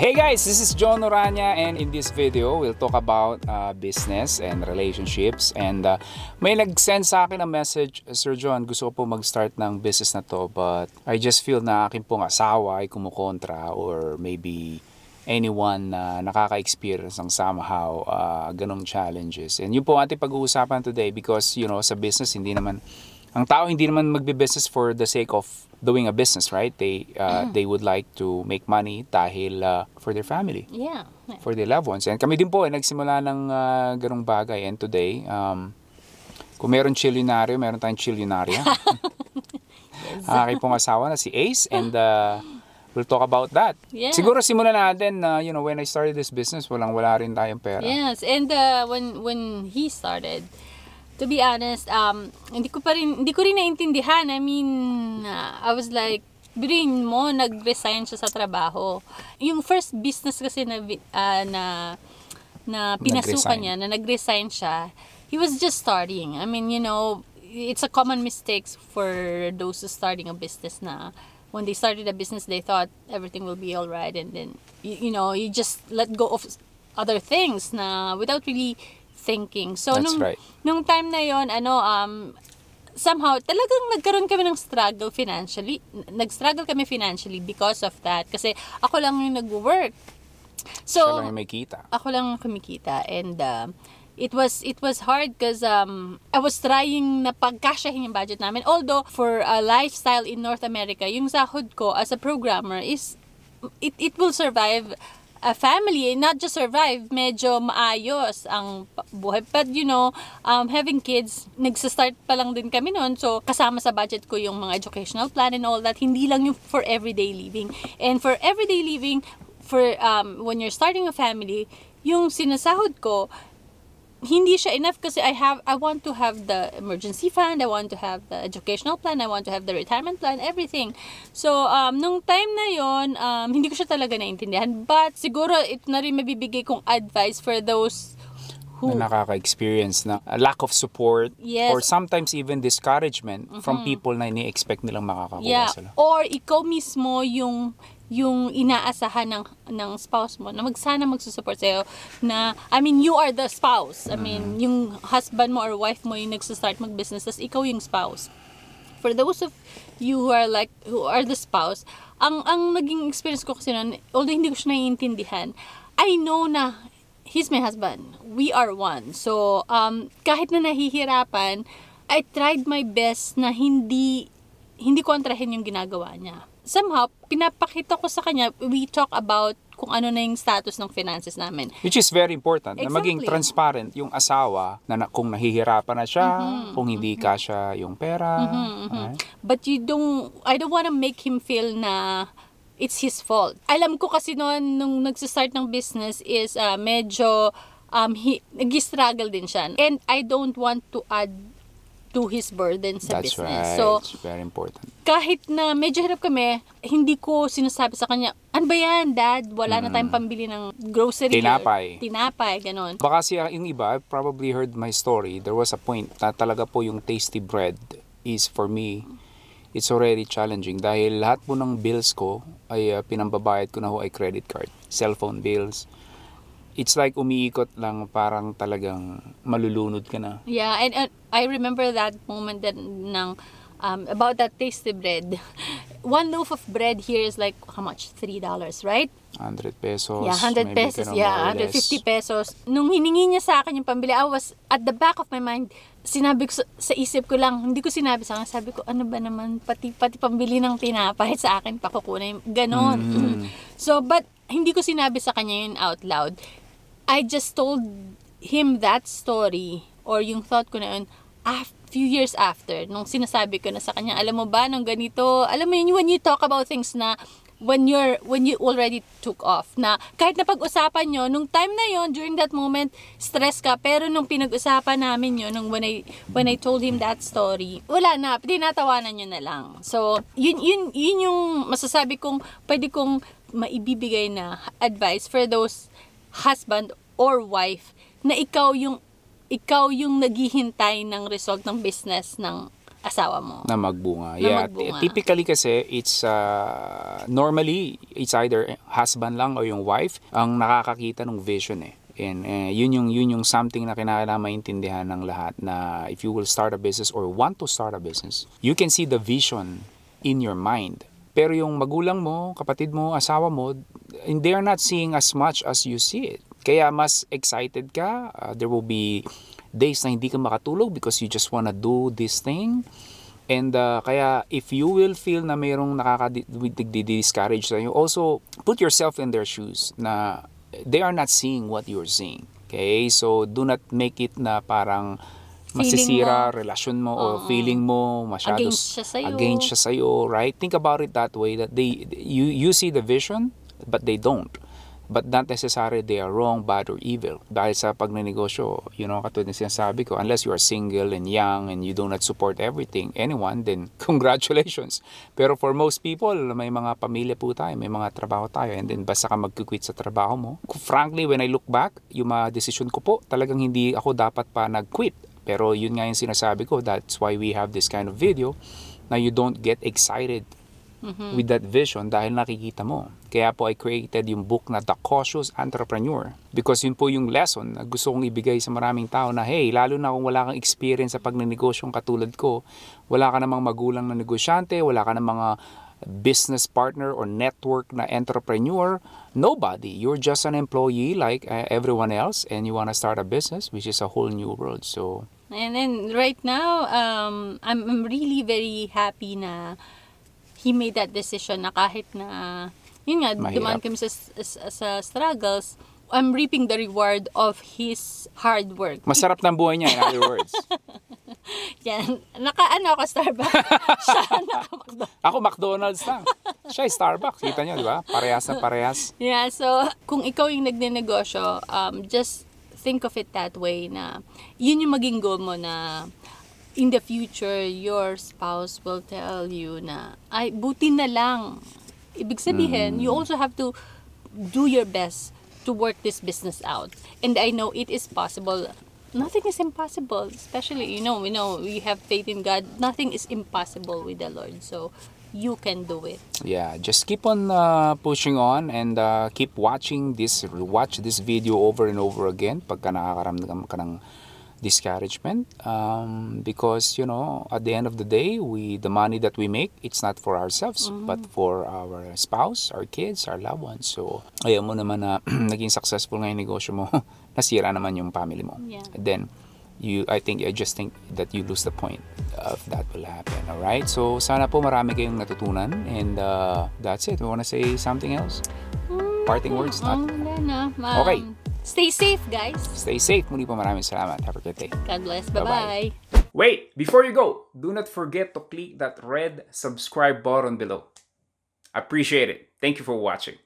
Hey guys, this is Jon Orana, and in this video, we'll talk about business and relationships. And may nag-send sa akin ng message, Sir Jon, gusto ko po mag-start ng business na to, but I just feel na akin pong asawa ay kumukontra, or maybe anyone na nakaka-experience ng somehow ganong challenges. And yun po ating pag-uusapan today because, you know, sa business, ang tao hindi naman magbe-business for the sake of doing a business, right? They would like to make money dahil for their family. Yeah. For their loved ones. And kami din po ay nagsimula ng ganong bagay. And today, kung meron chillionario, meron tayong chillionaria. Yes. Aking pong asawa na si Ace, and we'll talk about that. Yeah. Siguro simulan natin na, you know, when I started this business, wala rin tayong pera. Yes, and when he started, to be honest, hindi ko rin naintindihan. I mean, I was like, biruin mo, nag-resign siya sa trabaho. Yung first business kasi na pinasukan niya, na nag-resign siya, he was just starting. I mean, you know, it's a common mistake for those who starting a business na when they started a business, they thought everything will be all right, and then, you know, you just let go of other things na without really thinking. So nung time na yon, somehow talagang nagkaroon kami ng struggle financially. Nag-struggle kami financially because of that. Kasi ako lang yung nag-work. So siya lang yung may kita. Ako lang yung kumikita, and it was hard because I was trying na pagkasyahin yung budget namin. Although for a lifestyle in North America, yung sahod ko as a programmer is it will survive a family, not just survive, medyo maayos ang buhay. But you know, having kids, nagsa-start pa lang din kami noon. So, kasama sa budget ko yung mga educational plan and all that. Hindi lang yung for everyday living. And for everyday living, for when you're starting a family, yung sinasahod ko, hindi siya enough kasi I want to have the emergency fund, I want to have the educational plan, I want to have the retirement plan, everything. So, nung time na yon, hindi ko siya talaga naintindihan. But, siguro, ito na rin mabibigay kong advice for those who na nakaka-experience na lack of support, yes, or sometimes even discouragement from people na ini-expect nilang makakakuha sila. Or ikaw mismo yung inaasahan ng spouse mo na sana magsusupport sa'yo na, I mean, you are the spouse. I mean, yung husband mo or wife mo yung nagsastart mag-business, tas ikaw yung spouse. For those of you who are the spouse, ang naging experience ko kasi noon, although hindi ko siya naiintindihan, I know na he's my husband. We are one. So, kahit na nahihirapan, I tried my best na hindi kontrahin yung ginagawa niya. Somehow, pinapakita ko sa kanya, we talk about kung ano na yung status ng finances namin. Which is very important, Exactly. na maging transparent yung asawa na kung nahihirapan na siya, kung hindi kasya yung pera. Right? But I don't want to make him feel na it's his fault. Alam ko kasi nung nag-start ng business is medyo nag-struggle din siya. And I don't want to add to his burden sa That's business. Right. So, it's very important. Kahit na medyo hirap kami, hindi ko sinasabi sa kanya, ano ba yan, Dad? Wala na tayong pambili ng grocery. Tinapay, ganon. Baka siya, yung iba, I've probably heard my story. There was a point na talaga po yung tasty bread is, for me, it's already challenging. Dahil lahat po ng bills ko ay pinambabayad ko na ho ay credit card. Cellphone bills. It's like umiikot lang, parang talagang malulunod ka na. Yeah, and I remember that moment about that tasty bread. One loaf of bread here is like, how much? $3, right? 100 pesos. Yeah, 100 pesos. Yeah, 150 pesos. Nung hiningi niya sa akin yung pambili, I was at the back of my mind, sinabi ko sa isip ko lang, hindi ko sinabi sa kanya, sabi ko, ano ba naman, pati pambili ng tinapay sa akin, pakukunin, ganon. So, but hindi ko sinabi sa kanya yun out loud. I just told him that story, or yung thought ko na yun, a few years after, nung sinasabi ko na sa kanya, alam mo ba, nung ganito, alam mo yun, when you talk about things na, when you already took off, na kahit na pag-usapan nyo, nung time na yon, during that moment, stress ka, pero nung pinag-usapan namin yun, when I told him that story, wala na, tinatawanan nyo na lang. So, yun yung masasabi kong, pwede kong maibibigay na advice for those husband or wife na ikaw yung naghihintay ng result ng business ng asawa mo. Na magbunga. Na Yeah, magbunga. typically kasi it's normally it's either husband lang or yung wife ang nakakakita ng vision eh. And yun yung something na kinakailangan maintindihan ng lahat, na if you will start a business or want to start a business, you can see the vision in your mind. Pero yung magulang mo, kapatid mo, asawa mo, and they are not seeing as much as you see it. Kaya mas excited ka. There will be days na hindi ka makatulog because you just wanna do this thing. And kaya if you will feel na mayroong nakaka-discourage sa'yo, also put yourself in their shoes na they are not seeing what you're seeing. Okay? So do not make it na parang masisira relasyon mo o feeling mo masyado against siya sa'yo, right? Think about it that way, that you see the vision but they don't. But not necessarily they are wrong, bad, or evil. Dahil sa pagnenegosyo, katulad ng sinasabi ko, unless you are single and young and you do not support anyone, then congratulations. Pero for most people, may mga pamilya po tayo, may mga trabaho tayo, and then basta ka mag-quit sa trabaho mo. Frankly, when I look back, yung mga decision ko po, talagang hindi ako dapat pa nag-quit. Pero yun nga yung sinasabi ko, that's why we have this kind of video, na you don't get excited with that vision dahil nakikita mo. Kaya po I created yung book na The Cautious Entrepreneur, because yun po yung lesson na gusto kong ibigay sa maraming tao na hey, lalo na kung wala kang experience sa pagnenegosyo katulad ko, wala ka namang magulang na negosyante, wala ka namang mga business partner or network na entrepreneur, nobody. You're just an employee like everyone else, and you want to start a business, which is a whole new world. So, and then right now, I'm really very happy na he made that decision na kahit na, yun nga, dumaan kami sa struggles, I'm reaping the reward of his hard work. Masarap ng buhay niya, in other words. Yan. Ako Starbucks. Siya naka-McDonald's. Ako McDonald's lang. Siya Starbucks. Kita niyo, di ba? Parehas na parehas. Yeah, so kung ikaw yung nagnenegosyo, just think of it that way, na yun yung maging goal mo, na in the future, your spouse will tell you na, ay, buti na lang. Ibig sabihin, you also have to do your best to work this business out. And I know it is possible. Nothing is impossible. Especially, we know we have faith in God. Nothing is impossible with the Lord. So, you can do it. Yeah, just keep on pushing on, and keep watch this video over and over again pagka nakakaramdam ka ng discouragement, because at the end of the day, the money that we make, it's not for ourselves but for our spouse, our kids, our loved ones. So ayaw mo naman na naging successful nga yung negosyo mo, nasira naman yung family mo. Yeah. And then I just think that you lose the point of that will happen. All right, so sana po marami kayong natutunan, and that's it. We want to say something else? Parting words? Okay. Stay safe, guys. Stay safe. Muli po, maraming salamat. Have a good day. God bless. Bye-bye. Wait, before you go, do not forget to click that red subscribe button below. Appreciate it. Thank you for watching.